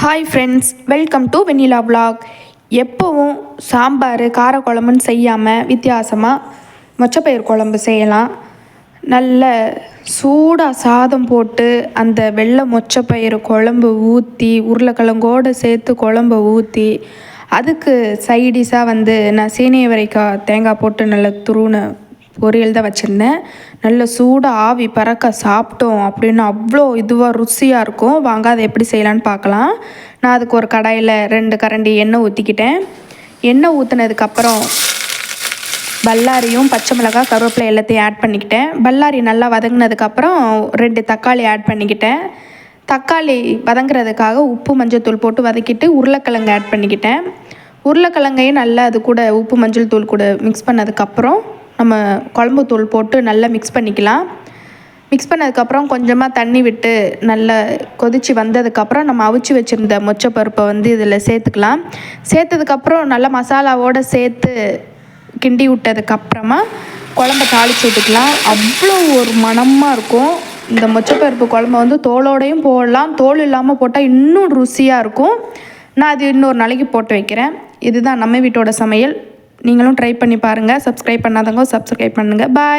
Hi friends, welcome to Vennila vlog. எப்போவும் சாம்பார் காரக்குழம்புன்னு செய்யாமல் வித்தியாசமாக மொச்சப்பயிர் குழம்பு செய்யலாம். நல்ல சூடாக சாதம் போட்டு அந்த வெள்ளை மொச்சப்பயிறு குழம்பு ஊற்றி உருளைக்கிழங்கோடு சேர்த்து குழம்பு ஊற்றி அதுக்கு சைடிஷாக நான் சீனியவரைக்காய் தேங்காய் போட்டு நல்ல துருவின பொரியல் தான் வச்சுருந்தேன். நல்ல சூடாக ஆவி பறக்க சாப்பிட்டோம் அப்படின்னு அவ்வளோ இதுவாக ருசியாக இருக்கும். வாங்க அதை எப்படி செய்யலான்னு பார்க்கலாம். நான் அதுக்கு ஒரு கடாயில் 2 கரண்டி எண்ணெய் ஊற்றிக்கிட்டேன். எண்ணெய் ஊற்றினதுக்கப்புறம் பல்லாரியும் பச்சை மிளகாய் கருவேப்பிலை எல்லாத்தையும் ஆட் பண்ணிக்கிட்டேன். பல்லாரி நல்லா வதங்கினதுக்கப்புறம் 2 தக்காளி ஆட் பண்ணிக்கிட்டேன். தக்காளி வதங்குறதுக்காக உப்பு மஞ்சள் தூள் போட்டு வதக்கிட்டு உருளைக்கிழங்கு ஆட் பண்ணிக்கிட்டேன். உருளைக்கிழங்கையும் நல்லா அது கூட உப்பு மஞ்சள் தூள் கூட மிக்ஸ் பண்ணதுக்கப்புறம் நம்ம குழம்பு தூள் போட்டு நல்லா மிக்ஸ் பண்ணிக்கலாம். மிக்ஸ் பண்ணதுக்கப்புறம் கொஞ்சமாக தண்ணி விட்டு நல்லா கொதித்து வந்ததுக்கப்புறம் நம்ம அவிச்சு வச்சுருந்த மொச்சப்பருப்பை இதில் சேர்த்துக்கலாம். சேர்த்ததுக்கப்புறம் நல்லா மசாலாவோடு சேர்த்து கிண்டி விட்டதுக்கப்புறமா குழம்ப தாளித்து விட்டுக்கலாம். அவ்வளோ ஒரு மணமாக இருக்கும். இந்த மொச்சப்பருப்பு குழம்பு தோலோடையும் போடலாம், தோல் இல்லாமல் போட்டால் இன்னும் ருசியாக இருக்கும். நான் அது இன்னொரு நாளைக்கு போட்டு வைக்கிறேன். இதுதான் நம்ம வீட்டோட சமையல். நீங்களும் ட்ரை பண்ணி பாருங்கள். சப்ஸ்கிரைப் பண்ணாதவங்க சப்ஸ்கிரைப் பண்ணுங்கள். பாய்.